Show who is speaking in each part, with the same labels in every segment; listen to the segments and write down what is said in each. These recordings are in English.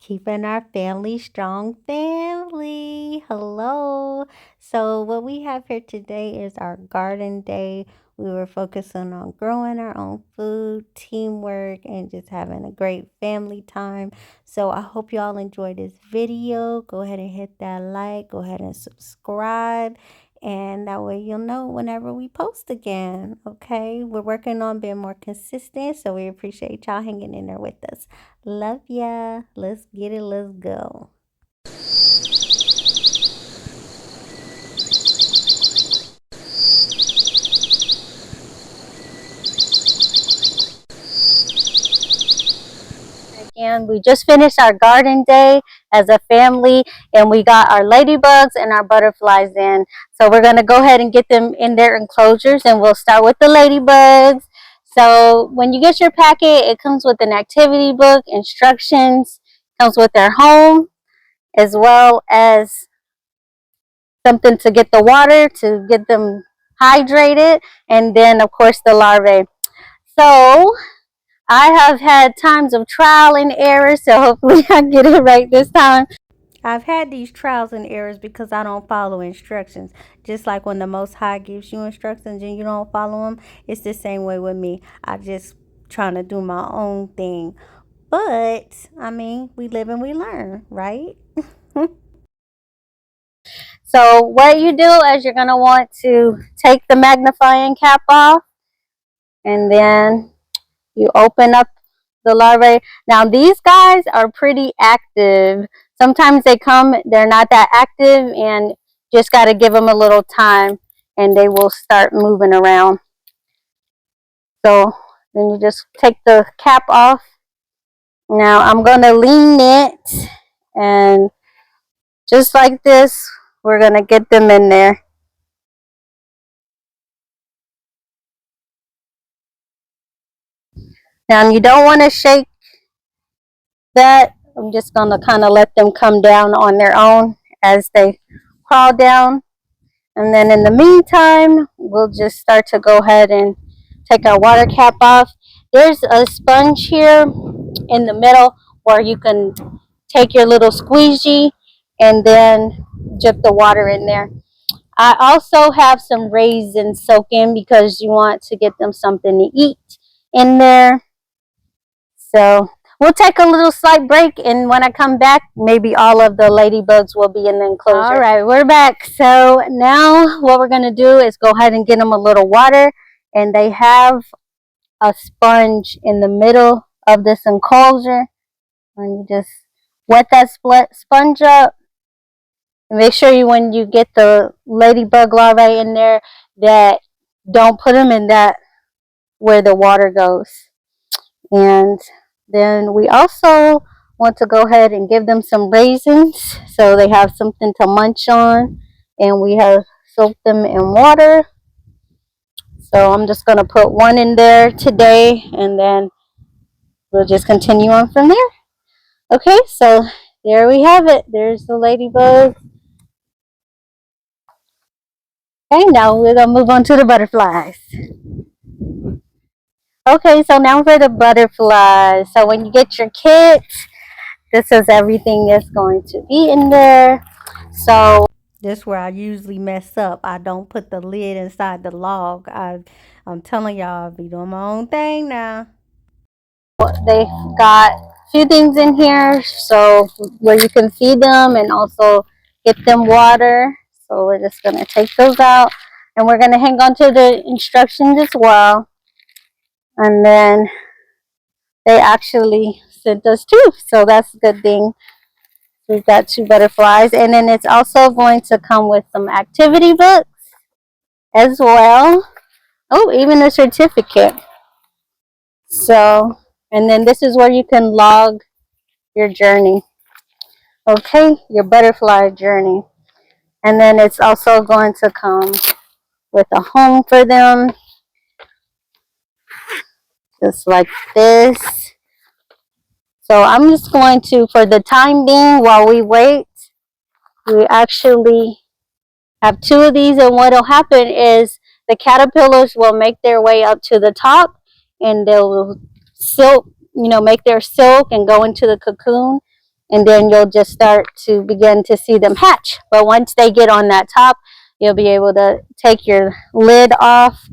Speaker 1: Keeping our family strong family. Hello. So what we have here today is our garden day. We were focusing on growing our own food, teamwork, and just having a great family time. So I hope y'all enjoyed this video. Go ahead and hit that like, go ahead and subscribe. And that way you'll know whenever we post again. Okay. We're working on being more consistent. So we appreciate y'all hanging in there with us. Love ya. Let's get it. Let's go. Again, we just finished our garden day as a family, and we got our ladybugs and our butterflies in. So we're going to go ahead and get them in their enclosures, and we'll start with the ladybugs. So when you get your packet, it comes with an activity book, instructions, comes with their home, as well as something to get the water, to get them hydrated, and then of course the larvae. So I have had times of trial and error, so hopefully I get it right this time. I've had these trials and errors because I don't follow instructions. Just like when the Most High gives you instructions and you don't follow them, it's the same way with me. I just trying to do my own thing. But, I mean, we live and we learn, right? So what you do is you're going to want to take the magnifying cap off, and then you open up the larvae. Now these guys are pretty active. Sometimes they come, they're not that active, and just got to give them a little time and they will start moving around. So then you just take the cap off. Now I'm going to lean it, and just like this, we're going to get them in there. Now you don't want to shake that. I'm just going to kind of let them come down on their own as they crawl down. And then in the meantime, we'll just start to go ahead and take our water cap off. There's a sponge here in the middle where you can take your little squeegee and then dip the water in there. I also have some raisins soak in because you want to get them something to eat in there. So we'll take a little slight break, and when I come back, maybe all of the ladybugs will be in the enclosure. All right, we're back. So now what we're going to do is go ahead and get them a little water, and they have a sponge in the middle of this enclosure. And you just wet that sponge up. And make sure when you get the ladybug larvae in there, that don't put them in that where the water goes. And then we also want to go ahead and give them some raisins so they have something to munch on. And we have soaked them in water. So I'm just going to put one in there today, and then we'll just continue on from there. Okay, so there we have it. There's the ladybug. Okay, now we're going to move on to the butterflies. Okay, so now for the butterflies. So when you get your kit, this is everything that's going to be in there. So this is where I usually mess up. I don't put the lid inside the log. I'm telling y'all, I'll be doing my own thing now. They got a few things in here, so where you can feed them and also get them water. So we're just going to take those out, and we're going to hang on to the instructions as well. And then they actually sent us two, so that's a good thing. We've got two butterflies, and then it's also going to come with some activity books as well. Oh, even a certificate. So, and then this is where you can log your journey. Okay, your butterfly journey. And then it's also going to come with a home for them, just like this. So I'm just going to, for the time being, while we wait, we actually have two of these, and what will happen is the caterpillars will make their way up to the top, and they'll silk, make their silk and go into the cocoon. and then you'll just start to begin to see them hatch. But once they get on that top, you'll be able to take your lid off,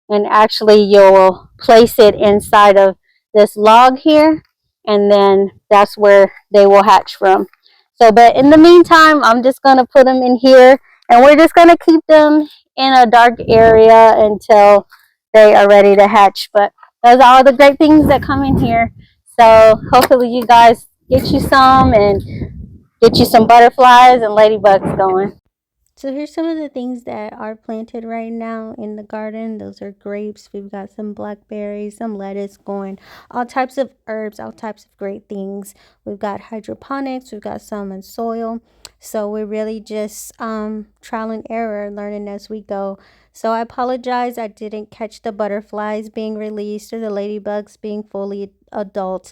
Speaker 1: and actually you'll place it inside of this log here, and then that's where they will hatch from. So, but in the meantime, I'm just going to put them in here, and we're just going to keep them in a dark area until they are ready to hatch. But those are all the great things that come in here. So hopefully you guys get you some and get you some butterflies and ladybugs going. So here's some of the things that are planted right now in the garden. Those are grapes. We've got some blackberries, some lettuce going, all types of herbs, all types of great things. We've got hydroponics. We've got some in soil. So we're really just trial and error, learning as we go. So I apologize. I didn't catch the butterflies being released or the ladybugs being fully adult,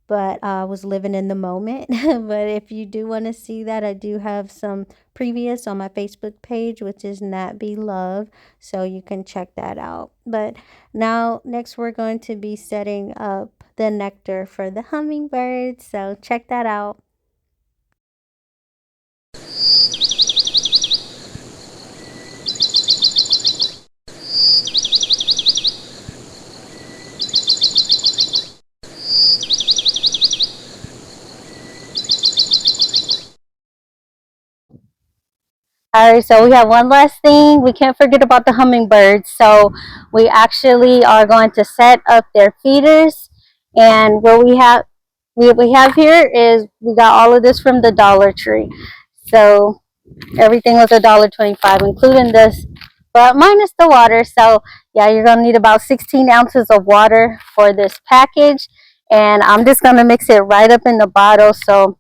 Speaker 1: but I was living in the moment. But if you do want to see that, I do have some previous on my Facebook page, which is Nat Be Love, so you can check that out. But now next we're going to be setting up the nectar for the hummingbirds, so check that out. All right, so we have one last thing. We can't forget about the hummingbirds. So we actually are going to set up their feeders. And what we have here is we got all of this from the Dollar Tree. So everything was $1.25, including this, but minus the water. So yeah, you're gonna need about 16 ounces of water for this package. And I'm just gonna mix it right up in the bottle. So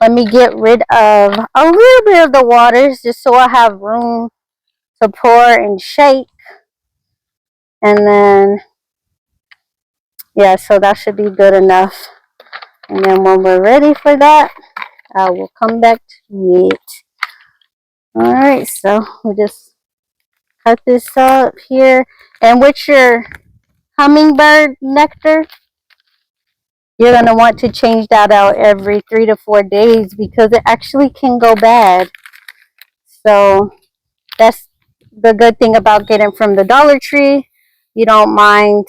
Speaker 1: let me get rid of a little bit of the waters just so I have room to pour and shake. And then, yeah, so that should be good enough. And then when we're ready for that, I will come back to it. All right, so we just cut this up here. And with your hummingbird nectar, you're going to want to change that out every 3 to 4 days because it actually can go bad. So that's the good thing about getting from the Dollar Tree. You don't mind,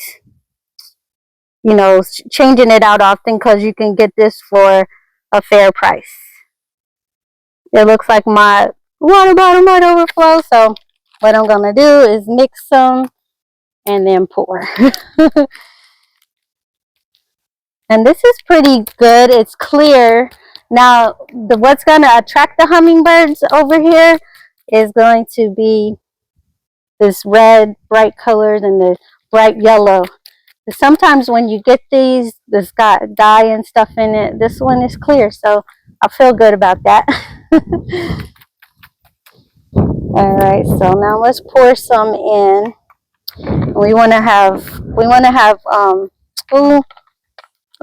Speaker 1: changing it out often because you can get this for a fair price. It looks like my water bottle might overflow, so what I'm going to do is mix some and then pour. And this is pretty good. It's clear. Now, what's going to attract the hummingbirds over here is going to be this red, bright colors, and the bright yellow. Sometimes when you get these, this got dye and stuff in it. This one is clear, so I feel good about that. All right, so now let's pour some in. Ooh,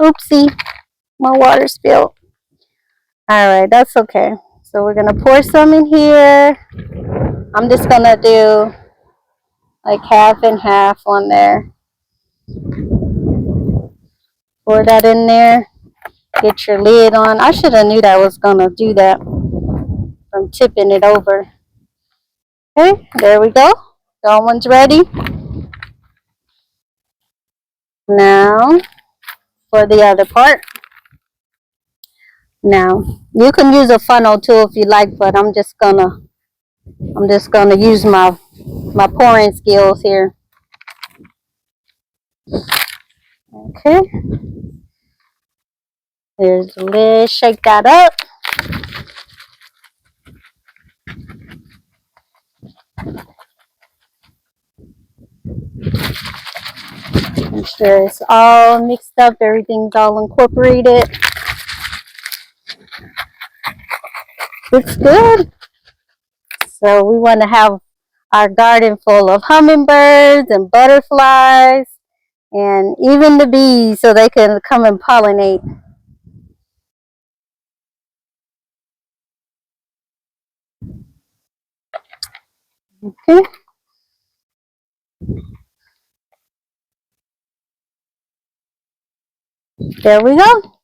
Speaker 1: oopsie, my water spilled. All right, that's okay. So we're gonna pour some in here. I'm just gonna do like half and half on there. Pour that in there. Get your lid on. I should have knew that I was gonna do that from tipping it over. Okay, there we go. That one's ready. Now for the other part. Now you can use a funnel too if you like, but I'm just gonna use my pouring skills here. Okay. There's the lid. Shake that up. Make sure it's all mixed up. Everything's all incorporated. Looks good. So we want to have our garden full of hummingbirds and butterflies and even the bees so they can come and pollinate. Okay. There we go.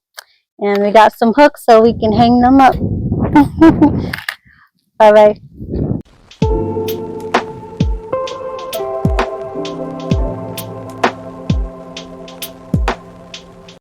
Speaker 1: And we got some hooks so we can hang them up. Bye bye.